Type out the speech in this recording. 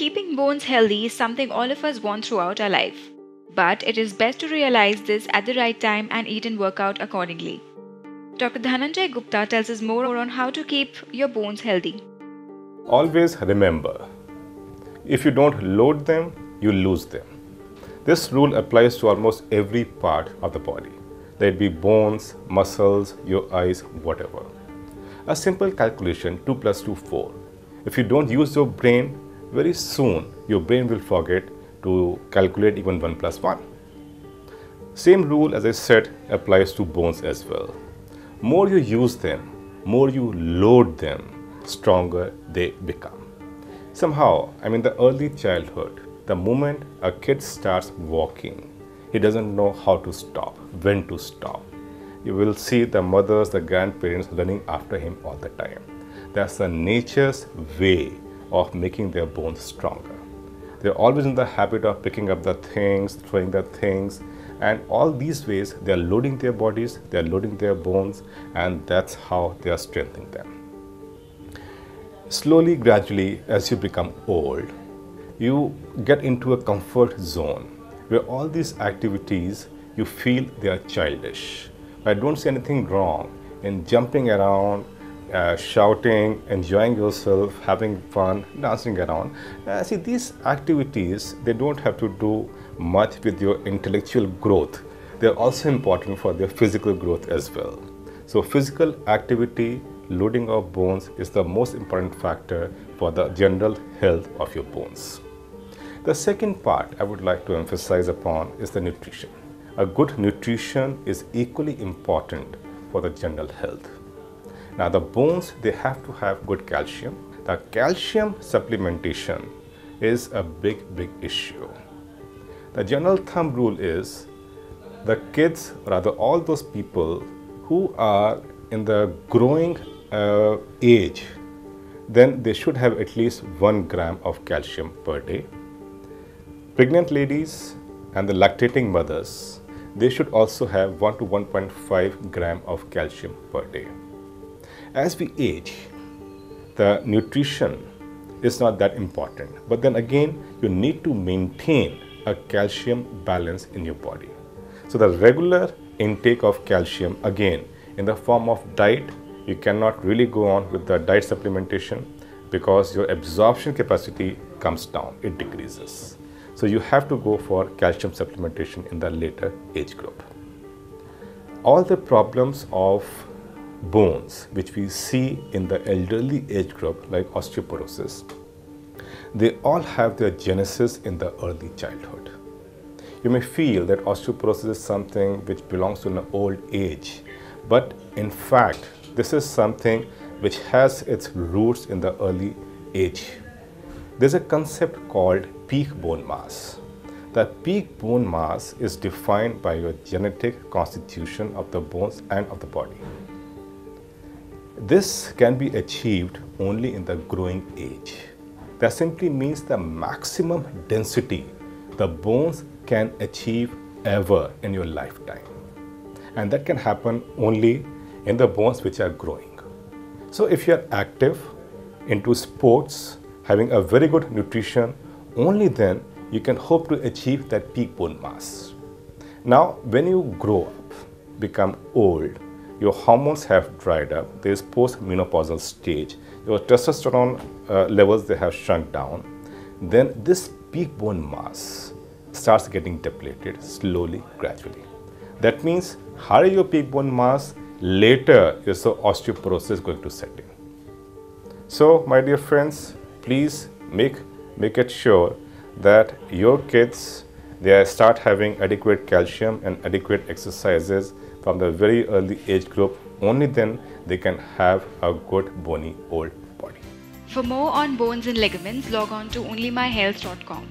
keeping bones healthy is something all of us want throughout our life. But it is best to realize this at the right time and eat and work out accordingly. Dr. Dhananjay Gupta tells us more on how to keep your bones healthy. Always remember, if you don't load them, you lose them. This rule applies to almost every part of the body. Let it be bones, muscles, your eyes, whatever. A simple calculation, 2 plus 2, 4. If you don't use your brain, very soon your brain will forget to calculate even 1 plus 1. Same rule, as I said, applies to bones as well. More you use them, more you load them, stronger they become. Somehow, in the early childhood, the moment a kid starts walking, he doesn't know how to stop, when to stop. You will see the mothers, the grandparents running after him all the time. That's the nature's way of making their bones stronger. They're always in the habit of picking up the things, throwing the things, and all these ways they are loading their bodies, they are loading their bones, and that's how they are strengthening them. Slowly, gradually, as you become old, you get into a comfort zone where all these activities you feel they are childish. I don't see anything wrong in jumping around, shouting, enjoying yourself, having fun, dancing around. See, these activities, they don't have to do much with your intellectual growth. They're also important for their physical growth as well. So physical activity, loading of bones is the most important factor for the general health of your bones. The second part I would like to emphasize upon is the nutrition. A good nutrition is equally important for the general health. Now the bones, they have to have good calcium. The calcium supplementation is a big issue. The general thumb rule is the kids, rather all those people who are in the growing age, then they should have at least 1 gram of calcium per day. Pregnant ladies and the lactating mothers, they should also have 1 to 1.5 gram of calcium per day. As we age, the nutrition is not that important, but then again, you need to maintain a calcium balance in your body. So the regular intake of calcium, again, in the form of diet, you cannot really go on with the diet supplementation because your absorption capacity comes down, it decreases. So you have to go for calcium supplementation in the later age group. All the problems of bones which we see in the elderly age group, like osteoporosis, they all have their genesis in the early childhood. You may feel that osteoporosis is something which belongs to an old age, but in fact, this is something which has its roots in the early age. There's a concept called peak bone mass. The peak bone mass is defined by your genetic constitution of the bones and of the body. This can be achieved only in the growing age. That simply means the maximum density the bones can achieve ever in your lifetime. And that can happen only in the bones which are growing. So if you are active, into sports, having a very good nutrition, only then you can hope to achieve that peak bone mass. Now, when you grow up, become old, your hormones have dried up, there is post-menopausal stage, your testosterone levels, they have shrunk down, then this peak bone mass starts getting depleted slowly, gradually. That means higher your peak bone mass, later is the osteoporosis going to set in. So, my dear friends, please make it sure that your kids, they start having adequate calcium and adequate exercises from the very early age group. Only then they can have a good bony old body. For more on bones and ligaments, log on to onlymyhealth.com.